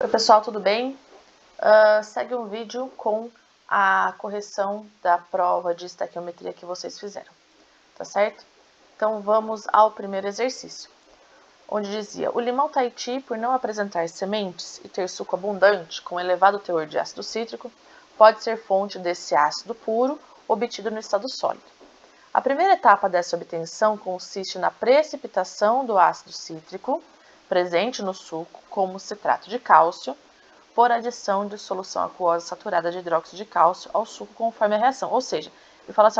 Oi pessoal, tudo bem? Segue um vídeo com a correção da prova de estequiometria que vocês fizeram, tá certo? Então vamos ao primeiro exercício, onde dizia: o limão Tahiti, por não apresentar sementes e ter suco abundante com elevado teor de ácido cítrico, pode ser fonte desse ácido puro obtido no estado sólido. A primeira etapa dessa obtenção consiste na precipitação do ácido cítrico presente no suco como citrato de cálcio, por adição de solução aquosa saturada de hidróxido de cálcio ao suco conforme a reação. Ou seja, ele fala assim,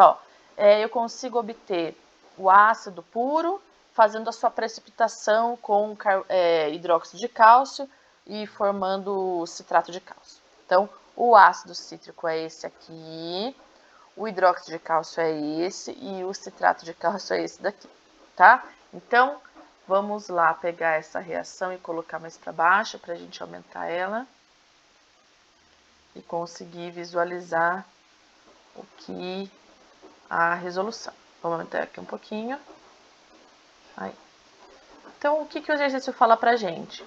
eu consigo obter o ácido puro fazendo a sua precipitação com hidróxido de cálcio e formando citrato de cálcio. Então, o ácido cítrico é esse aqui, o hidróxido de cálcio é esse e o citrato de cálcio é esse daqui, tá? Então, vamos lá pegar essa reação e colocar mais para baixo para a gente aumentar ela e conseguir visualizar o que a resolução. Vamos aumentar aqui um pouquinho. Aí. Então, o que o exercício fala pra gente?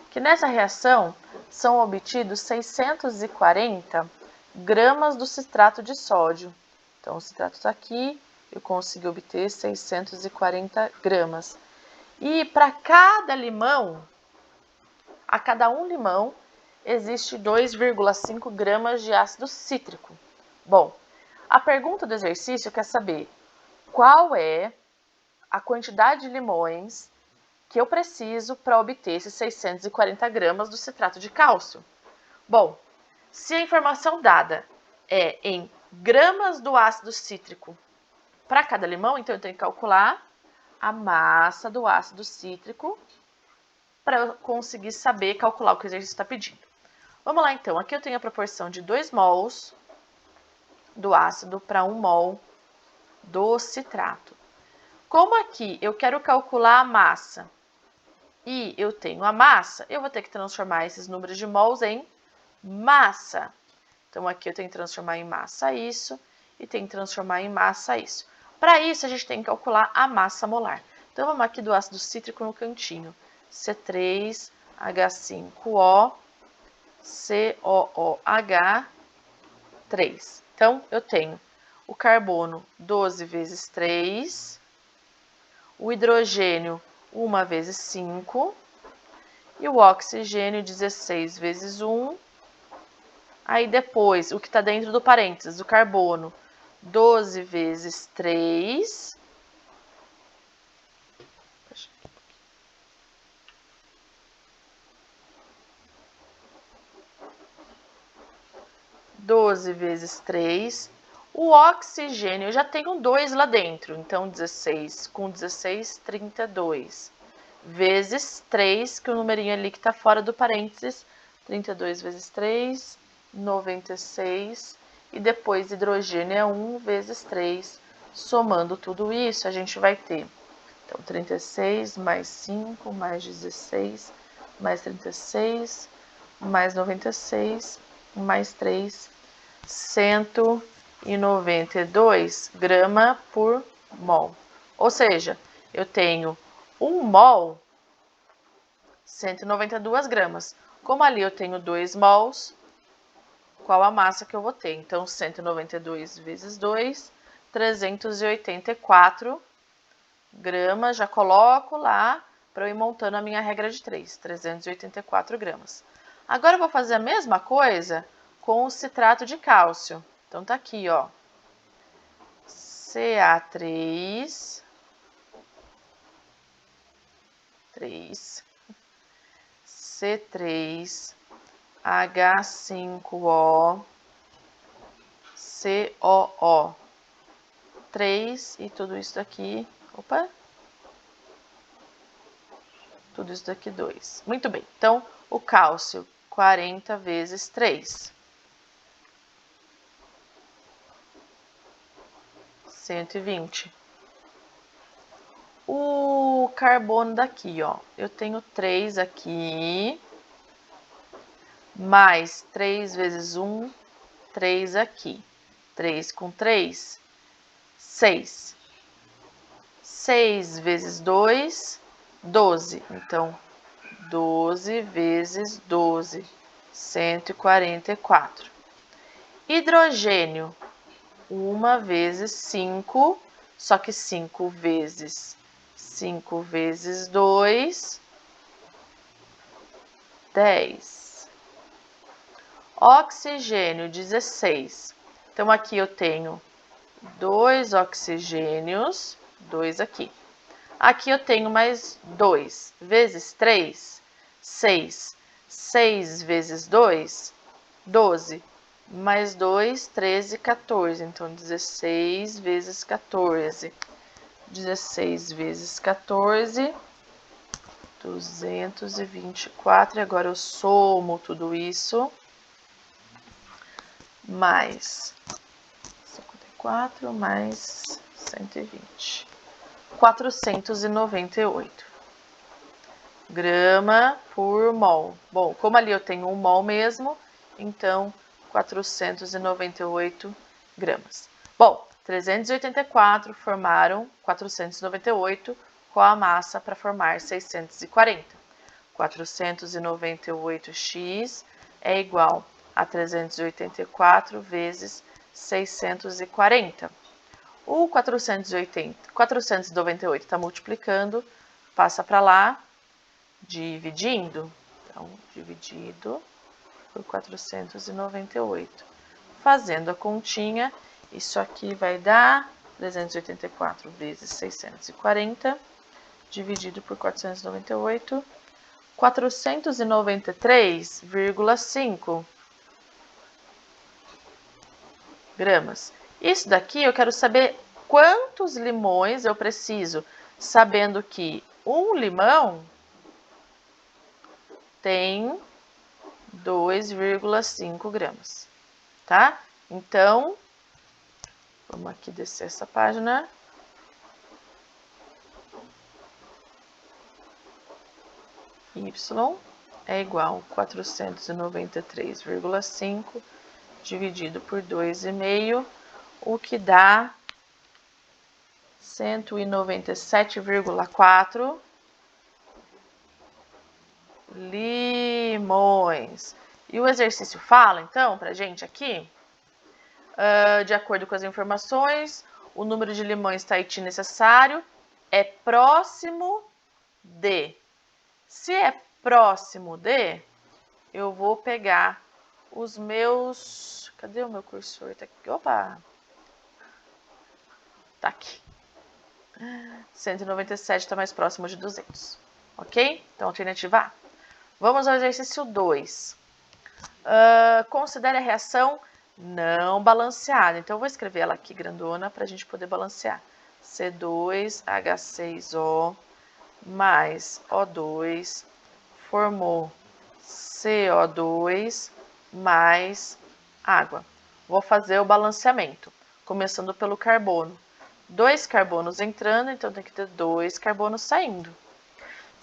Que nessa reação são obtidos 640 gramas do citrato de sódio. Então, o citrato está aqui, eu consegui obter 640 gramas. E para cada limão, a cada um limão, existe 2,5 gramas de ácido cítrico. Bom, a pergunta do exercício quer saber qual é a quantidade de limões que eu preciso para obter esses 640 gramas do citrato de cálcio. Bom, se a informação dada é em gramas do ácido cítrico para cada limão, então eu tenho que calcular a massa do ácido cítrico para eu conseguir saber calcular o que o exercício está pedindo. Vamos lá então, aqui eu tenho a proporção de 2 mols do ácido para 1 mol do citrato. Como aqui eu quero calcular a massa e eu tenho a massa, eu vou ter que transformar esses números de mols em massa. Então aqui eu tenho que transformar em massa isso e tenho que transformar em massa isso. Para isso a gente tem que calcular a massa molar. Então vamos aqui do ácido cítrico no cantinho. C3H5O COOH3. Então, eu tenho o carbono 12 vezes 3, o hidrogênio 1 vezes 5 e o oxigênio 16 vezes 1. Aí depois, o que está dentro do parênteses, o carbono 12 vezes 3. 12 vezes 3. O oxigênio, eu já tenho 2 lá dentro, então 16 com 16, 32. Vezes 3, que o numerinho ali que está fora do parênteses, 32 vezes 3, 96. E depois hidrogênio é 1 vezes 3. Somando tudo isso, a gente vai ter, então, 36 mais 5, mais 16, mais 36, mais 96, mais 3, 192 gramas por mol. Ou seja, eu tenho 1 mol, 192 gramas. Como ali eu tenho 2 mols, qual a massa que eu vou ter? Então, 192 vezes 2, 384 gramas. Já coloco lá para eu ir montando a minha regra de 3, 384 gramas. Agora eu vou fazer a mesma coisa com o citrato de cálcio. Então tá aqui, ó. Ca3, 3, C3, H5O, COO, 3 e tudo isso daqui, opa, tudo isso daqui 2. Muito bem, então o cálcio 40 vezes 3. 120. O carbono daqui, ó, eu tenho 3 aqui, mais 3 vezes 1, 3 aqui. 3 com 3, 6. 6 vezes 2, 12. Então, 12 vezes 12, 144. Hidrogênio, 1 vezes 5, só que 5 vezes 2, 10. Oxigênio, 16. Então, aqui eu tenho 2 oxigênios, 2 aqui. Aqui eu tenho mais 2 vezes 3, 6. 6 vezes 2, 12. Mais 2, 13, 14. Então, 16 vezes 14. 16 vezes 14, 224. E agora eu somo tudo isso. Mais 54, mais 120. 498 grama por mol. Bom, como ali eu tenho 1 mol mesmo, então 498 gramas. Bom, 384 formaram 498, qual a massa para formar 640? 498x é igual a 384 vezes 640. O 498 está multiplicando, passa para lá, dividindo. Então, dividido por 498. Fazendo a continha, isso aqui vai dar 384 vezes 640, dividido por 498, 493,5 gramas. Isso daqui eu quero saber quantos limões eu preciso, sabendo que um limão tem 2,5 gramas, tá? Então, vamos aqui descer essa página. Y é igual a 493,5 dividido por 2,5, o que dá 197,4 limões. E o exercício fala, então, pra gente aqui, de acordo com as informações, o número de limões Tahiti necessário é próximo de. Se é próximo de, eu vou pegar os meus... Cadê o meu cursor? Tá aqui. Opa! Tá aqui. 197 está mais próximo de 200. Ok? Então, alternativa A. Vamos ao exercício 2. Considere a reação não balanceada. Então, eu vou escrever ela aqui grandona para a gente poder balancear. C2H6O mais O2 formou CO2 mais água. Vou fazer o balanceamento, começando pelo carbono. 2 carbonos entrando, então tem que ter 2 carbonos saindo.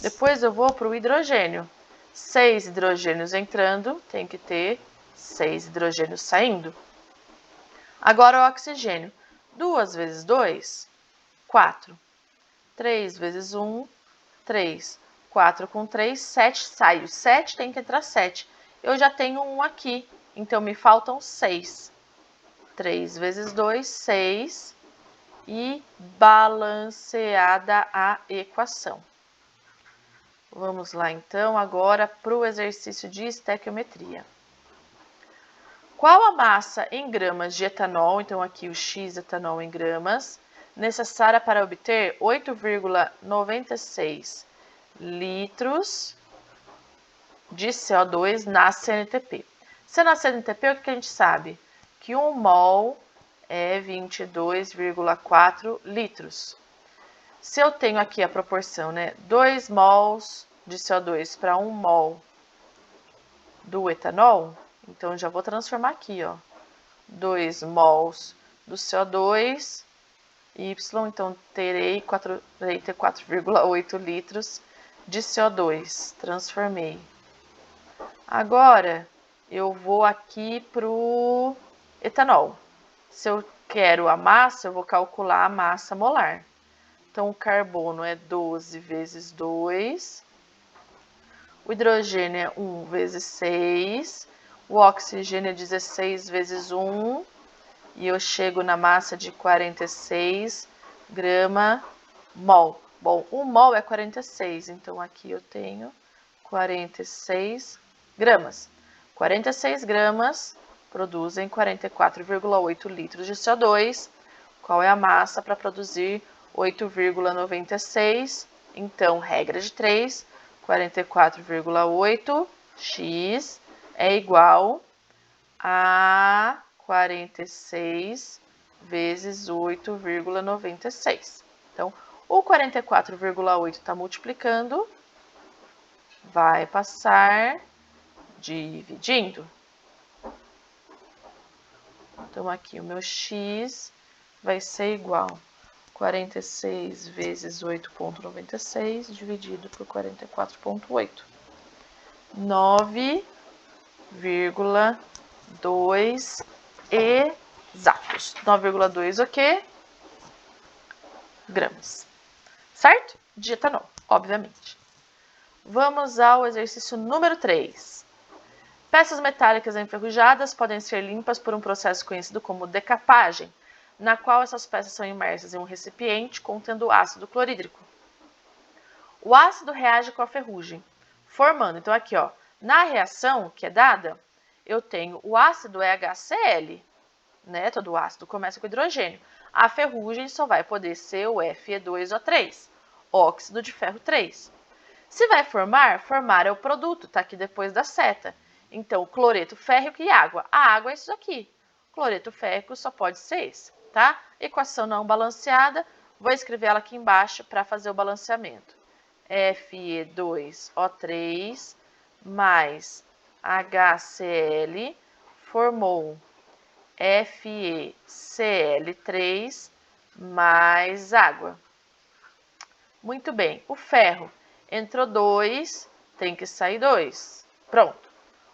Depois eu vou para o hidrogênio. 6 hidrogênios entrando, tem que ter 6 hidrogênios saindo. Agora o oxigênio. 2 vezes 2, 4. 3 vezes 1, 3. 4 com 3, 7 sai. O 7 tem que entrar 7. Eu já tenho 1 aqui, então me faltam 6. 3 vezes 2, 6. E balanceada a equação. Vamos lá, então, agora para o exercício de estequiometria. Qual a massa em gramas de etanol, então aqui o X etanol em gramas, necessária para obter 8,96 litros de CO2 na CNTP? Se na CNTP, o que a gente sabe? Que 1 mol é 22,4 litros. Se eu tenho aqui a proporção, né, 2 mols de CO2 para 1 mol do etanol, então já vou transformar aqui, ó, 2 mols do CO2, Y, então terei 4,8 litros de CO2, transformei. Agora, eu vou aqui para o etanol. Se eu quero a massa, eu vou calcular a massa molar. Então, o carbono é 12 vezes 2, O hidrogênio é 1 vezes 6. O oxigênio é 16 vezes 1. E eu chego na massa de 46 grama-mol. Bom, 1 mol é 46, então aqui eu tenho 46 gramas. 46 gramas produzem 44,8 litros de CO2. Qual é a massa para produzir 8,96? Então, regra de 3, 44,8 x é igual a 46 vezes 8,96. Então, o 44,8 está multiplicando, vai passar dividindo. Então, aqui o meu x vai ser igual a 46 vezes 8,96 dividido por 44,8. 9,2 exatos. 9,2 o quê? Gramas. Certo? De etanol, obviamente. Vamos ao exercício número 3. Peças metálicas enferrujadas podem ser limpas por um processo conhecido como decapagem, na qual essas peças são imersas em um recipiente contendo ácido clorídrico. O ácido reage com a ferrugem, formando, então aqui, ó, na reação que é dada, eu tenho o ácido é HCl, né? Todo ácido começa com hidrogênio. A ferrugem só vai poder ser o Fe2O3, óxido de ferro 3. Se vai formar é o produto, tá aqui depois da seta. Então, cloreto férrico e água. A água é isso aqui. Cloreto férrico só pode ser esse, tá? Equação não balanceada, vou escrever ela aqui embaixo para fazer o balanceamento. Fe2O3 mais HCl formou FeCl3 mais água. Muito bem, o ferro entrou 2, tem que sair 2. Pronto.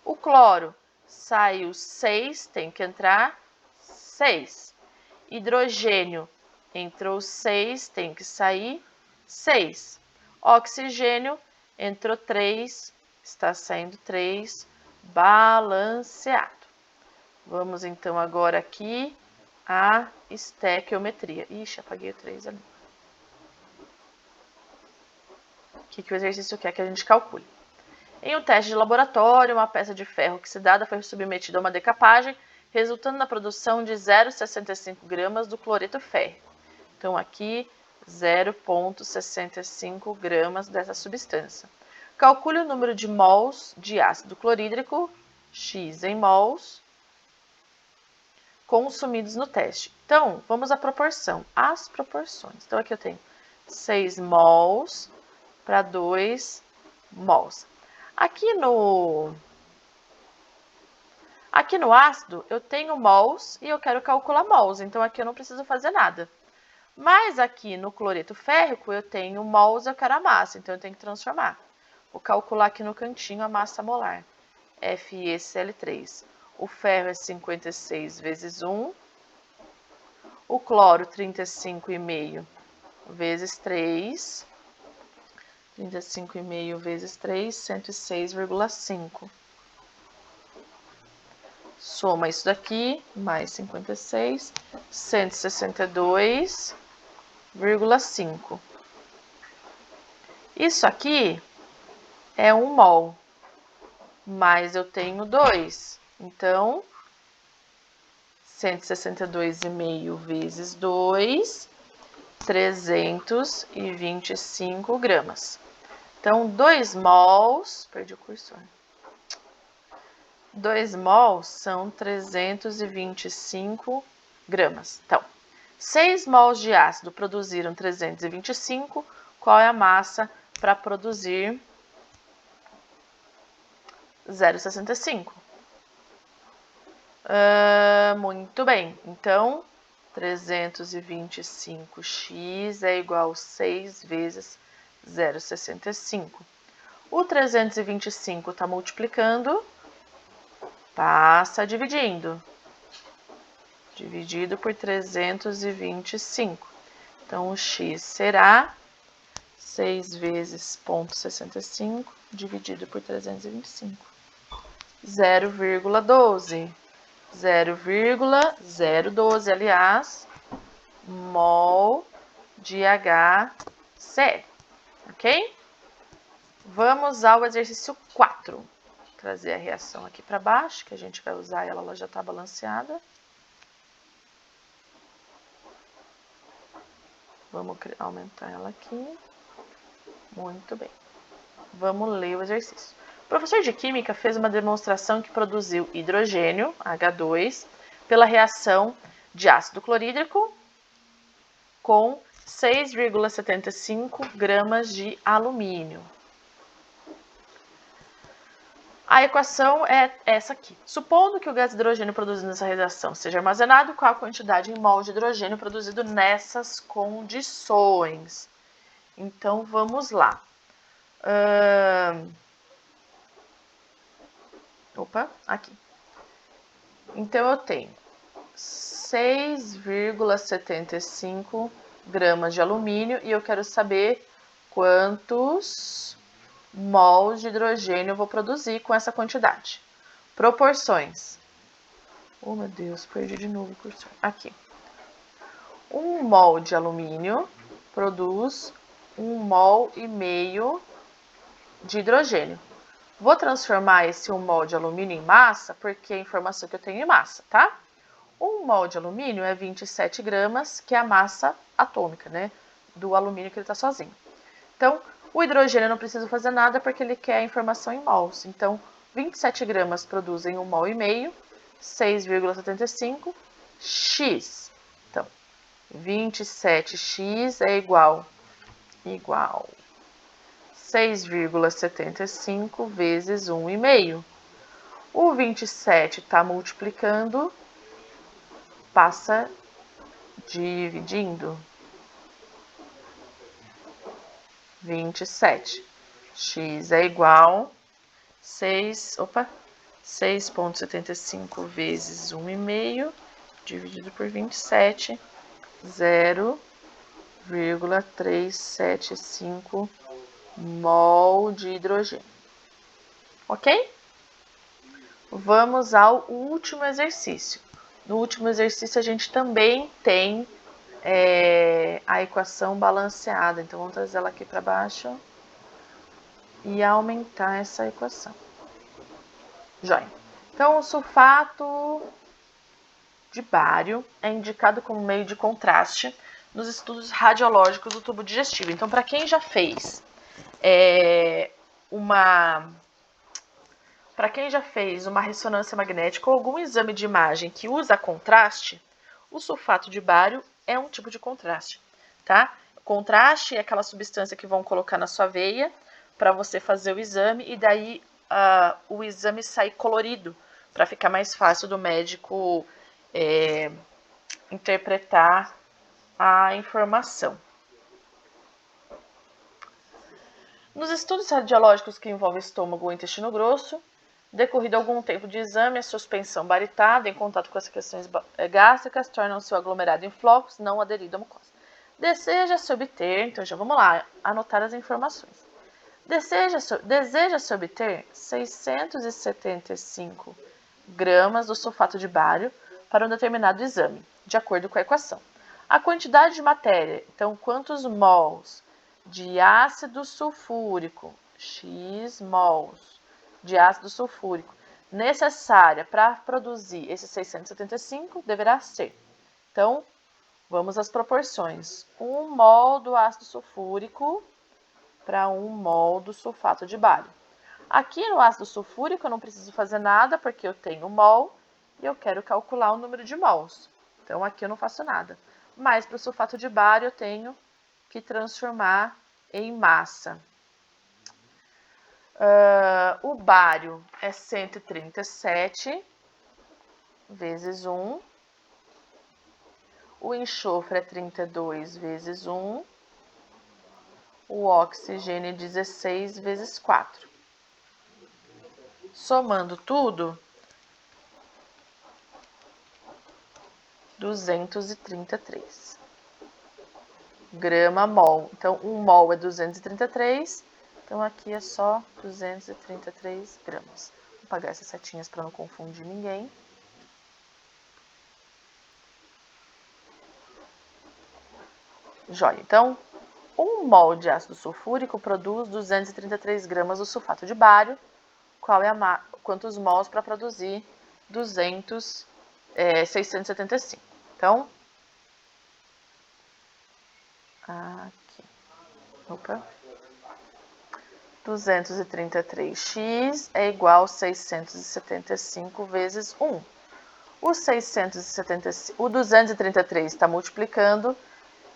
O cloro saiu 6, tem que entrar 6. Hidrogênio entrou 6, tem que sair 6. Oxigênio entrou 3, está saindo 3, balanceado. Vamos então agora aqui a estequiometria. Ixi, apaguei o 3 ali. O que o exercício quer que a gente calcule? Em um teste de laboratório, uma peça de ferro oxidada foi submetida a uma decapagem, resultando na produção de 0,65 gramas do cloreto férrico. Então, aqui, 0,65 gramas dessa substância. Calcule o número de mols de ácido clorídrico, X em mols, consumidos no teste. Então, vamos à proporção, as proporções. Então, aqui eu tenho 6 mols para 2 mols. Aqui no ácido, eu tenho mols e eu quero calcular mols, então aqui eu não preciso fazer nada. Mas aqui no cloreto férrico, eu tenho mols e eu quero a massa, então eu tenho que transformar. Vou calcular aqui no cantinho a massa molar, FeCl3. O ferro é 56 vezes 1, o cloro 35,5 vezes 3, 35,5 vezes 3, 106,5. Soma isso daqui, mais 56, 162,5. Isso aqui é 1 mol, mas eu tenho 2. Então, 162,5 vezes 2, 325 gramas. Então, 2 mols, perdi o cursor. 2 mols são 325 gramas. Então, 6 mols de ácido produziram 325. Qual é a massa para produzir 0,65? Muito bem. Então, 325x é igual a 6 vezes 0,65. O 325 está multiplicando, passa dividindo. Dividido por 325. Então, o x será 6 vezes 0,65 dividido por 325. 0,12. 0,012, aliás, mol de HCl, ok? Vamos ao exercício 4. Vou trazer a reação aqui para baixo, que a gente vai usar ela, ela já está balanceada. Vamos aumentar ela aqui. Muito bem. Vamos ler o exercício. O professor de Química fez uma demonstração que produziu hidrogênio, H2, pela reação de ácido clorídrico com 6,75 gramas de alumínio. A equação é essa aqui. Supondo que o gás hidrogênio produzido nessa reação seja armazenado, qual a quantidade em mol de hidrogênio produzido nessas condições? Então, vamos lá. Aqui. Então, eu tenho 6,75 gramas de alumínio e eu quero saber quantos mols de hidrogênio eu vou produzir com essa quantidade. Proporções. Oh, meu Deus, perdi de novo o cursor. Aqui. 1 mol de alumínio produz 1,5 mol de hidrogênio. Vou transformar esse 1 mol de alumínio em massa, porque é a informação que eu tenho em massa, tá? 1 mol de alumínio é 27 gramas, que é a massa atômica, né? Do alumínio que ele está sozinho. Então, o hidrogênio eu não preciso fazer nada, porque ele quer a informação em mols. Então, 27 gramas produzem 1,5 mol, 6,75 x. Então, 27x é igual 6,75 vezes 1,5. O 27 está multiplicando, passa dividindo. 27. X é igual 6,75 vezes 1,5 dividido por 27, 0,375 mol de hidrogênio. Ok? Vamos ao último exercício. No último exercício, a gente também tem a equação balanceada. Então, vamos trazer ela aqui para baixo e aumentar essa equação. Joia. Então, o sulfato de bário é indicado como meio de contraste nos estudos radiológicos do tubo digestivo. Então, para quem já fez uma ressonância magnética ou algum exame de imagem que usa contraste, o sulfato de bário é um tipo de contraste, tá? Contraste é aquela substância que vão colocar na sua veia para você fazer o exame e daí o exame sai colorido para ficar mais fácil do médico interpretar a informação. Nos estudos radiológicos que envolvem estômago ou intestino grosso, decorrido algum tempo de exame, a suspensão baritada em contato com as secreções gástricas torna-se o aglomerado em flocos não aderido à mucosa. Deseja-se obter, então já vamos lá, anotar as informações. Deseja-se obter 675 gramas do sulfato de bário para um determinado exame, de acordo com a equação. A quantidade de matéria, então quantos mols de ácido sulfúrico, X mols de ácido sulfúrico, necessária para produzir esses 675 deverá ser. Então, vamos às proporções. 1 mol do ácido sulfúrico para 1 mol do sulfato de bário. Aqui no ácido sulfúrico eu não preciso fazer nada, porque eu tenho mol e eu quero calcular o número de mols. Então, aqui eu não faço nada. Mas para o sulfato de bário eu tenho que transformar em massa. O bário é 137 vezes 1. O enxofre é 32 vezes 1. O oxigênio é 16 vezes 4. Somando tudo, 233 grama mol. Então, 1 mol é 233 Então, aqui é só 233 gramas. Vou apagar essas setinhas para não confundir ninguém. Joia. Então, 1 mol de ácido sulfúrico produz 233 gramas do sulfato de bário. Quantos mols para produzir 675? Então, aqui. Opa. 233x é igual a 675 vezes 1. O 233 está multiplicando,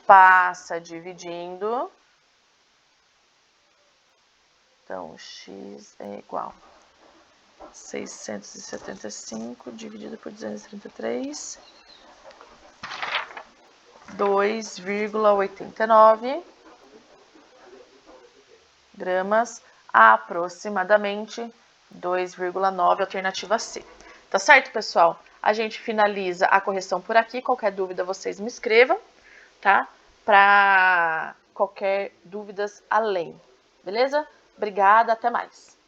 passa dividindo. Então, x é igual a 675 dividido por 233, 2,89 gramas, aproximadamente 2,9, alternativa C. Tá certo, pessoal? A gente finaliza a correção por aqui. Qualquer dúvida, vocês me escrevam, tá? Para qualquer dúvidas além, beleza? Obrigada, até mais.